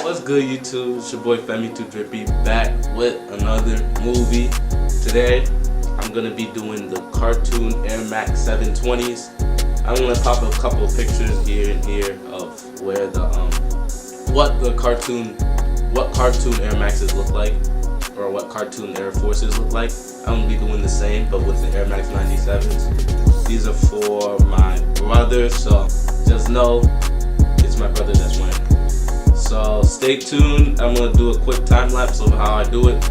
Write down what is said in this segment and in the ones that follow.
What's good, YouTube? It's your boy femitoodrippy back with another movie. Today I'm gonna be doing the cartoon Air Max 720s. I'm gonna pop a couple pictures here and here of where the what cartoon Air Maxes look like, or what cartoon Air Forces look like. I'm gonna be doing the same but with the Air Max 97s. These are for my brother, so just know it's my brother that's wearing them. So stay tuned. I'm gonna do a quick time lapse of how I do it,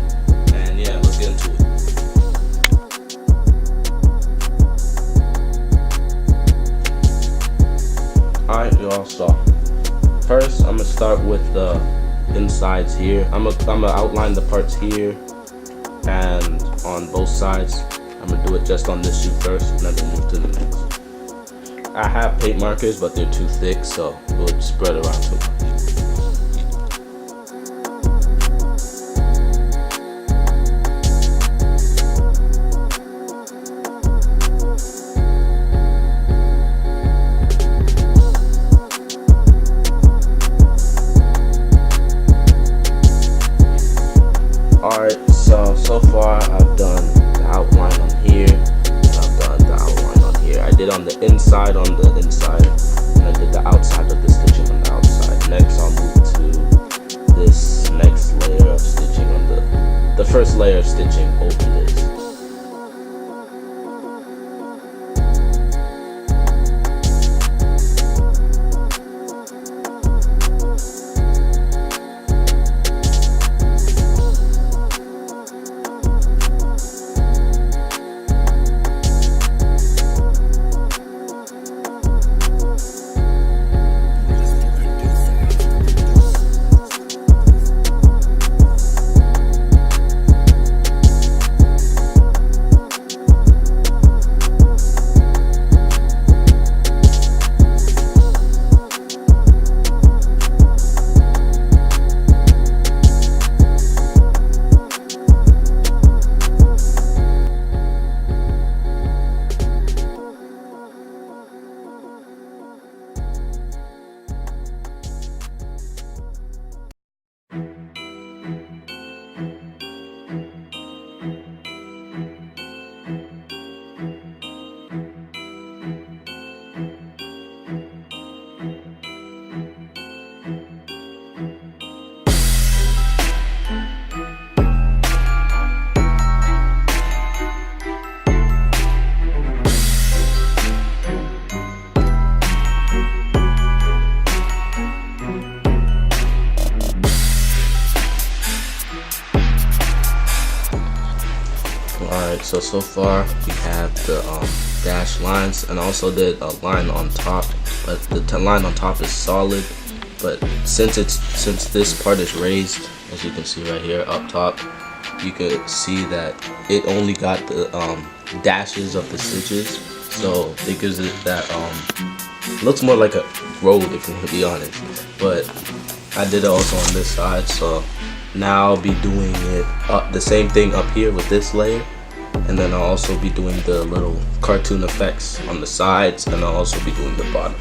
and yeah, let's get into it. Alright, y'all. So first, I'm gonna start with the insides here. I'm gonna outline the parts here and on both sides. I'm gonna do it just on this shoe first, and then we'll move to the next. I have paint markers, but they're too thick, so we'll spread around too much. Alright, so far I've done the outline on here, and I've done the outline on here. I did on the inside, and I did the outside of the stitching on the outside. Next I'll move to this next layer of stitching on the first layer of stitching over this. Alright, so far we have the dash lines, and also did a line on top, but the line on top is solid. But since this part is raised, as you can see right here up top, you could see that it only got the dashes of the stitches, so it gives it that looks more like a road, if you want to be honest. But I did it also on this side, so now I'll be doing it the same thing up here with this layer, and then I'll also be doing the little cartoon effects on the sides, and I'll also be doing the bottom.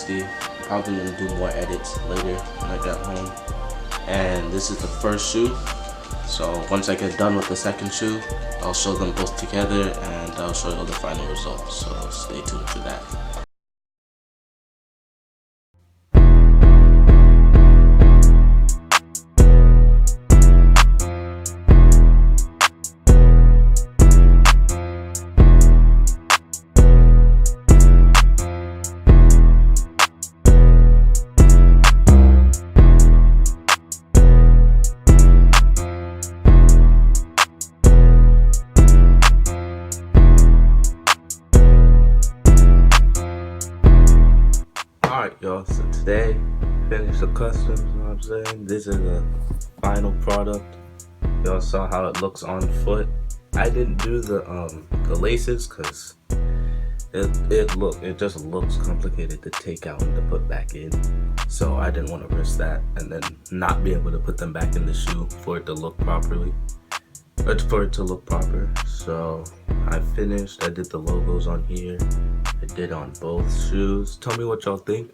60. Probably gonna do more edits later when I get home. And this is the first shoe. So once I get done with the second shoe, I'll show them both together and I'll show you the final results. So stay tuned for that. Alright y'all, so today, finished the customs, you know what I'm saying? This is the final product. Y'all saw how it looks on foot. I didn't do the laces because it just looks complicated to take out and to put back in. So I didn't want to risk that and then not be able to put them back in the shoe for it to look properly. Or for it to look proper. So I finished, I did the logos on here. I did on both shoes. Tell me what y'all think.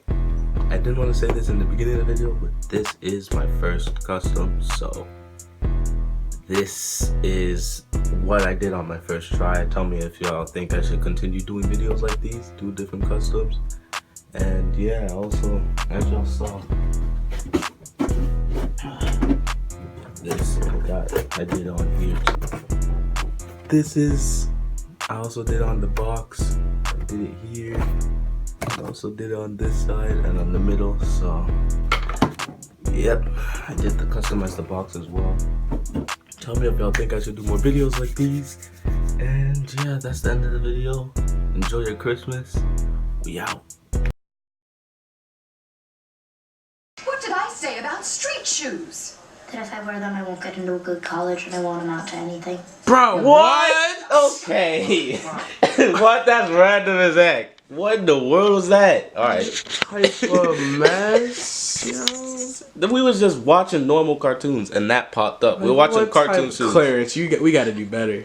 I didn't want to say this in the beginning of the video, but this is my first custom, so this is what I did on my first try. Tell me if y'all think I should continue doing videos like these, do different customs. And yeah, also, as y'all saw, this I did on here. This is, I also did on the box. I did it here. I also did it on this side and on the middle. So, yep, I did the customize the box as well. Tell me if y'all think I should do more videos like these. And yeah, that's the end of the video. Enjoy your Christmas. We out. What did I say about street shoes? That if I wear them, I won't get into a good college and I won't amount to anything. Bro, what? Okay. What? That's random as heck. What in the world was that? Alright. Type of mess, yo. We was just watching normal cartoons and that popped up. We were watching cartoon shoes. Clarence, we gotta do better.